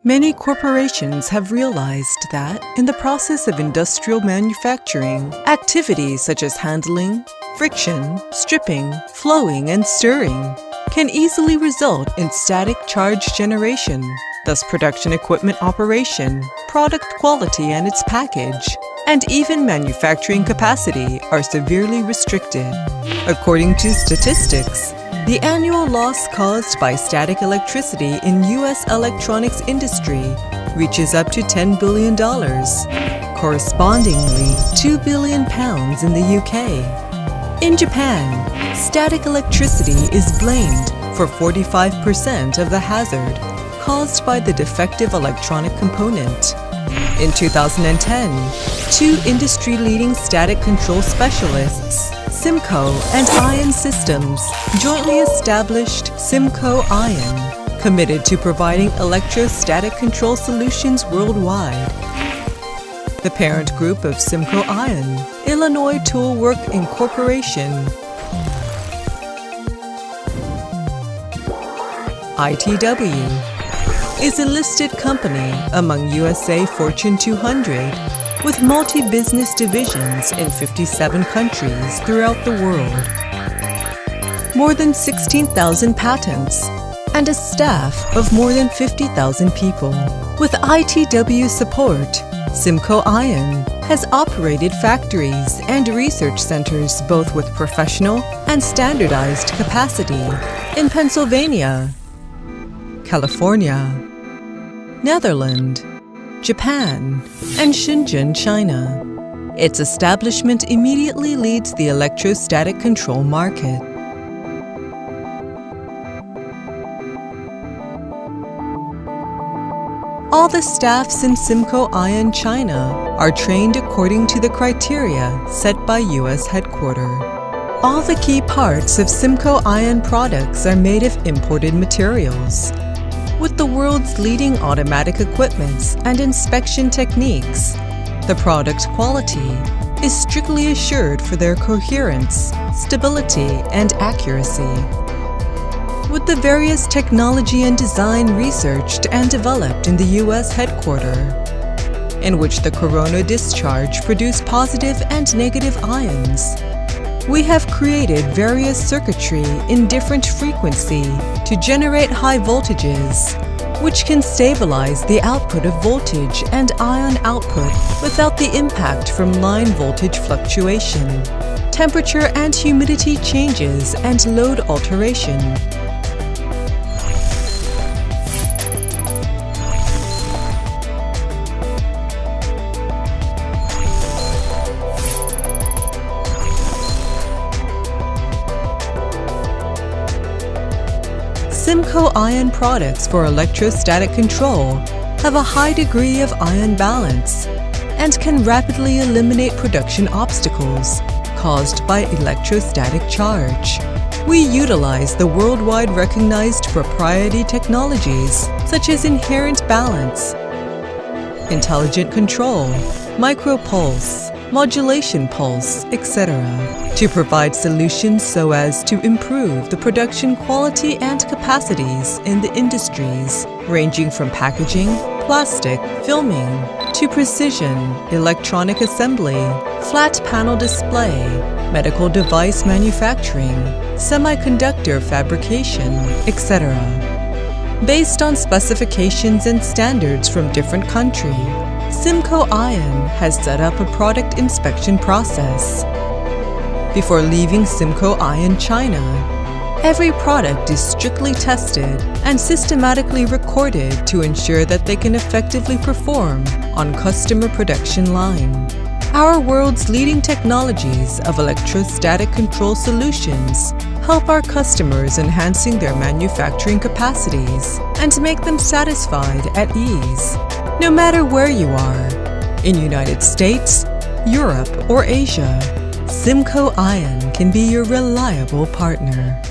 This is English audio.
Many corporations have realized that, in the process of industrial manufacturing, activities such as handling, friction, stripping, flowing, and stirring can easily result in static charge generation. Thus, production equipment operation, product quality and its package, and even manufacturing capacity are severely restricted. According to statistics, the annual loss caused by static electricity in U.S. electronics industry reaches up to $10 billion, correspondingly £2 billion in the UK. In Japan, static electricity is blamed for 45% of the hazard caused by the defective electronic component. In 2010, two industry-leading static control specialists, Simco and Ion Systems, jointly established Simco-Ion, committed to providing electrostatic control solutions worldwide. The parent group of Simco-Ion, Illinois Tool Work Incorporation, ITW, is a listed company among USA Fortune 200 with multi-business divisions in 57 countries throughout the world, more than 16,000 patents, and a staff of more than 50,000 people. With ITW support, Simco-Ion has operated factories and research centers both with professional and standardized capacity in Pennsylvania, California, Netherlands, Japan, and Shenzhen, China. Its establishment immediately leads the electrostatic control market. All the staffs in Simco-Ion China are trained according to the criteria set by U.S. headquarters. All the key parts of Simco-Ion products are made of imported materials. With the world's leading automatic equipments and inspection techniques, the product quality is strictly assured for their coherence, stability, and accuracy. With the various technology and design researched and developed in the U.S. headquarters, in which the corona discharge produce positive and negative ions, we have created various circuitry in different frequency to generate high voltages, which can stabilize the output of voltage and ion output without the impact from line voltage fluctuation, temperature and humidity changes, and load alteration. Simco-Ion products for electrostatic control have a high degree of ion balance and can rapidly eliminate production obstacles caused by electrostatic charge. We utilize the worldwide recognized proprietary technologies such as inherent balance, intelligent control, micropulse, modulation pulse, etc., to provide solutions so as to improve the production quality and capacities in the industries ranging from packaging, plastic, filming, to precision, electronic assembly, flat panel display, medical device manufacturing, semiconductor fabrication, etc. Based on specifications and standards from different countries, Simco-Ion has set up a product inspection process. Before leaving Simco-Ion China, every product is strictly tested and systematically recorded to ensure that they can effectively perform on customer production line. Our world's leading technologies of electrostatic control solutions help our customers enhancing their manufacturing capacities and make them satisfied at ease. No matter where you are, in United States, Europe, or Asia, Simco-Ion can be your reliable partner.